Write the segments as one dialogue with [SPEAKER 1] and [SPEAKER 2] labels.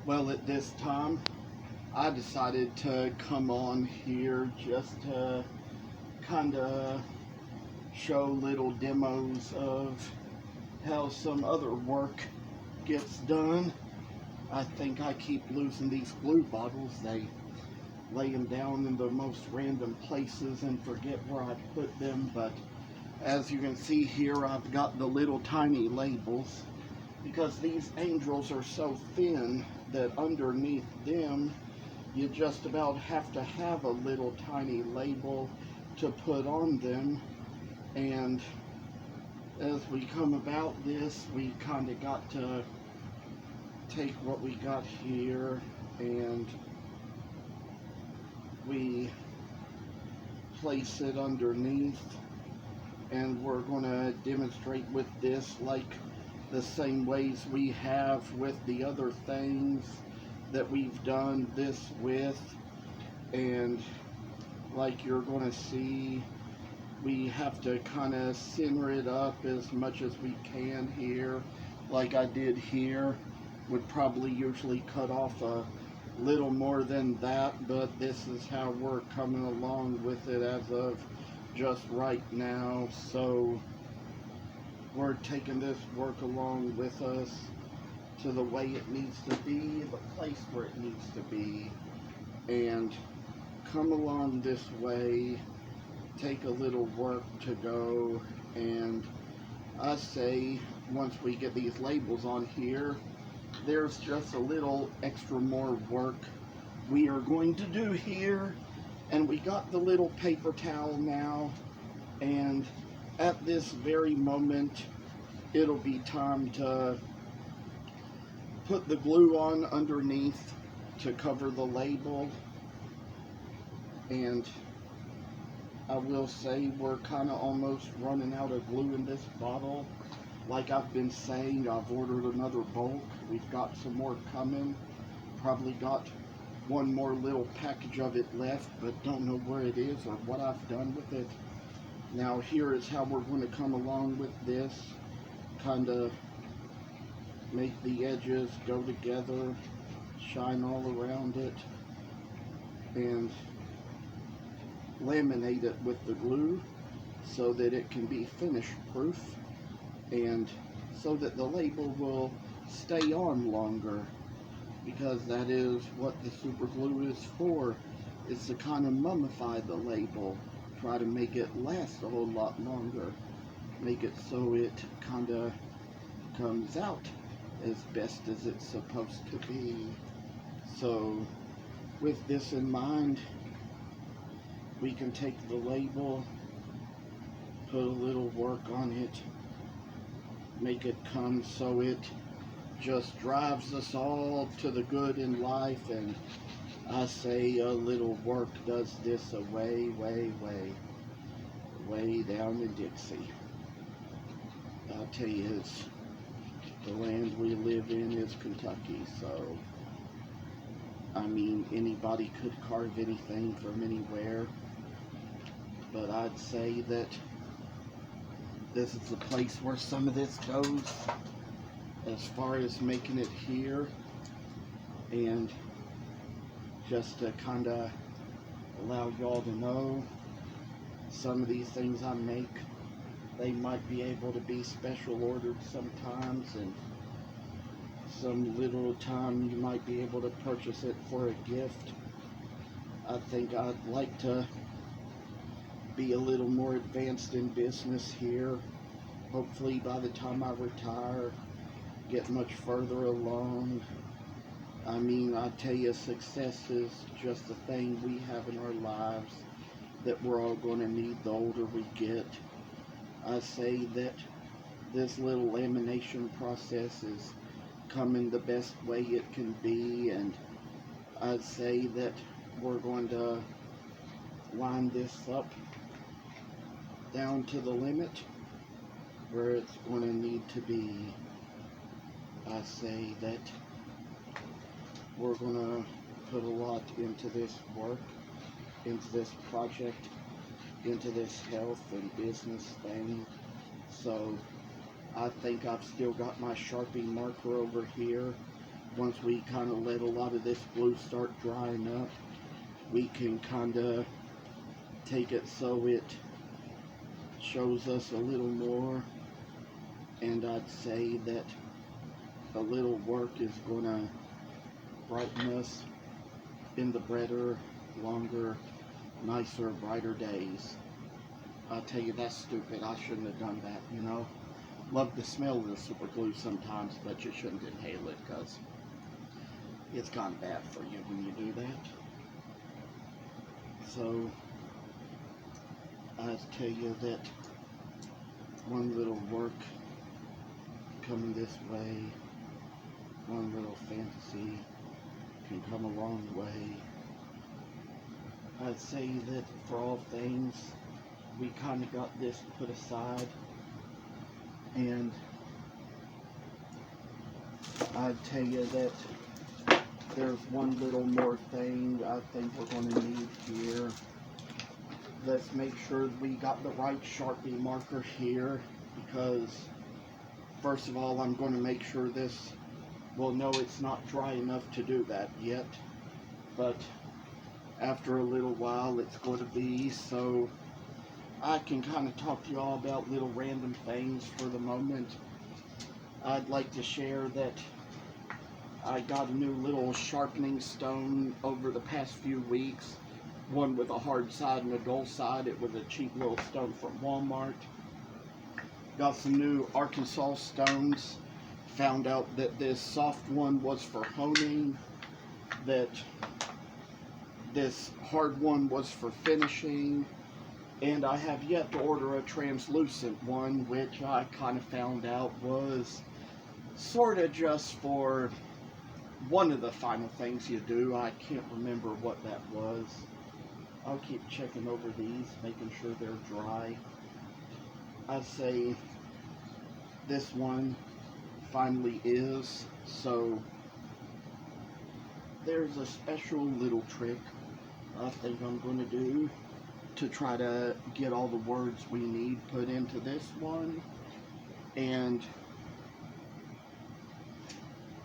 [SPEAKER 1] Well, at this time, I decided to come on here just to kind of show little demos of how some other work gets done. I think I keep losing these glue bottles. They lay them down in the most random places and forget where I put them. But as you can see here, I've got the little tiny labels because these angels are so thin that underneath them you just about have to have a little tiny label to put on them. And as we come about this, we kind of got to take what we got here and we place it underneath, and we're going to demonstrate with this like the same ways we have with the other things that we've done this with. And like you're going to see, we have to kind of center it up as much as we can here, like I did here. Would probably usually cut off a little more than that, but this is how we're coming along with it as of just right now. So we're taking this work along with us to the way it needs to be, the place where it needs to be, and come along this way, take a little work to go. And I say once we get these labels on here, there's just a little extra more work we are going to do here. And we got the little paper towel now, and at this very moment it'll be time to put the glue on underneath to cover the label. And I will say we're kind of almost running out of glue in this bottle. Like I've been saying, I've ordered another bulk. We've got some more coming. Probably got one more little package of it left, but don't know where it is or what I've done with it. Now here is how we're going to come along with this. Kind of make the edges go together, shine all around it, and laminate it with the glue so that it can be finish proof and so that the label will stay on longer, because that is what the super glue is for. It's to kind of mummify the label, try to make it last a whole lot longer, make it so it kind of comes out as best as it's supposed to be. So with this in mind, we can take the label, put a little work on it, make it come so it just drives us all to the good in life. And I say a little work does this away, way down in Dixie. I'll tell you, it's the land we live in is Kentucky, so I mean anybody could carve anything from anywhere, but I'd say that this is the place where some of this goes as far as making it here. And just to kind of allow y'all to know, some of these things I make, they might be able to be special ordered sometimes, and some little time you might be able to purchase it for a gift. I think I'd like to be a little more advanced in business here. Hopefully by the time I retire, get much further along. I mean, I tell you, success is just the thing we have in our lives that we're all going to need the older we get. I say that this little lamination process is coming the best way it can be, and I'd say that we're going to line this up down to the limit where it's going to need to be. I say that we're going to put a lot into this work, into this project, into this health and business thing. So I think I've still got my Sharpie marker over here once we kind of let a lot of this glue start drying up, we can kind of take it so it shows us a little more. And I'd say that a little work is going to brighten us in the better, longer, nicer, brighter days. I'll tell you, that's stupid. I shouldn't have done that, you know. Love the smell of the super glue sometimes, but you shouldn't inhale it because it's gone bad for you when you do that. So I tell you that one little work coming this way, one little fantasy can come a long way. I'd say that for all things, we kind of got this put aside, and I'd tell you that there's one little more thing I think we're going to need here. Let's make sure we got the right Sharpie marker here, because first of all, I'm going to make sure this, well, no, it's not dry enough to do that yet, but after a little while it's going to be. So I can kind of talk to you all about little random things for the moment. I'd like to share that I got a new little sharpening stone over the past few weeks. One with a hard side and a dull side. It was a cheap little stone from Walmart. Got some new Arkansas stones. Found out that this soft one was for honing, that this hard one was for finishing, and I have yet to order a translucent one, which I kind of found out was sort of just for one of the final things you do. I can't remember what that was. I'll keep checking over these, making sure they're dry. I'd say this one finally is, so there's a special little trick I think I'm going to do to try to get all the words we need put into this one. And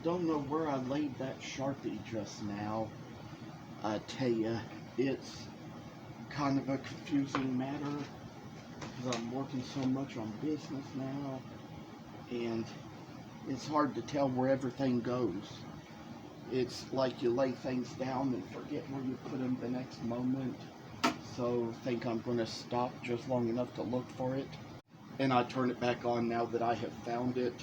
[SPEAKER 1] don't know where I laid that Sharpie just now. I tell you, it's kind of a confusing matter because I'm working so much on business now, and it's hard to tell where everything goes. It's like you lay things down and forget where you put them the next moment. So I think I'm going to stop just long enough to look for it, and I turn it back on now that I have found it.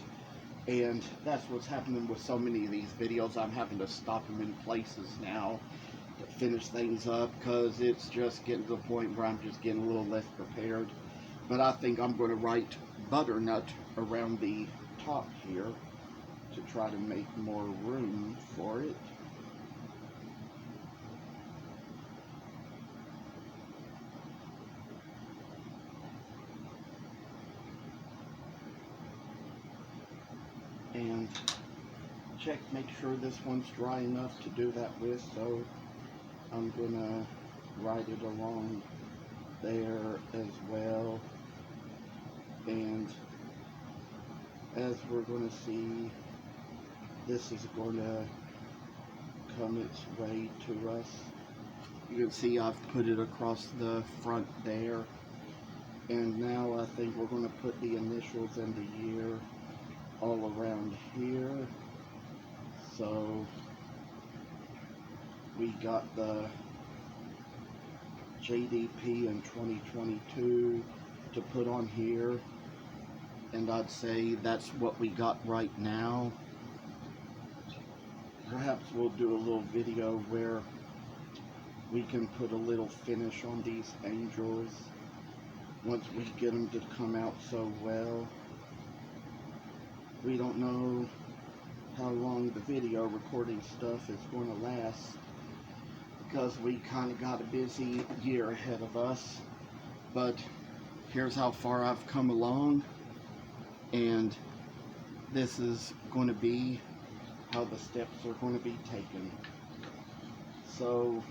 [SPEAKER 1] And that's what's happening with so many of these videos. I'm having to stop them in places now to finish things up because it's just getting to the point where I'm just getting a little less prepared. But I think I'm going to write butternut around the top here to try to make more room for it. And check, make sure this one's dry enough to do that with, so I'm gonna write it along there as well. And as we're gonna see, this is gonna come its way to us. You can see I've put it across the front there, and now I think we're gonna put the initials and the year all around here. So we got the JDP in 2022 to put on here, and I'd say that's what we got right now. Perhaps we'll do a little video where we can put a little finish on these angels once we get them to come out so well. We don't know how long the video recording stuff is going to last because we kind of got a busy year ahead of us, but here's how far I've come along, and this is going to be how the steps are going to be taken. So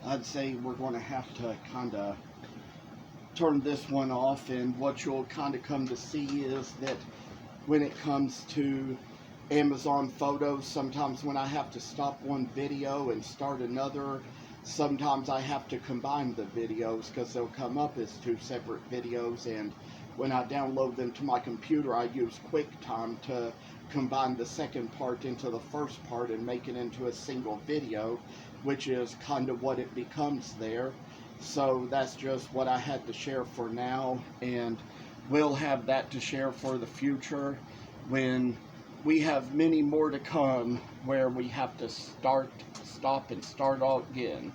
[SPEAKER 1] I'd say we're going to have to kind of turn this one off, and what you'll kind of come to see is that when it comes to Amazon photos. Sometimes when I have to stop one video and start another, sometimes I have to combine the videos because they'll come up as two separate videos, and when I download them to my computer, I use QuickTime to combine the second part into the first part and make it into a single video, which is kind of what it becomes there. So that's just what I had to share for now, and we'll have that to share for the future when we have many more to come where we have to stop and start all again.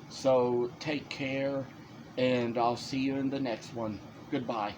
[SPEAKER 1] So take care, and I'll see you in the next one. Goodbye.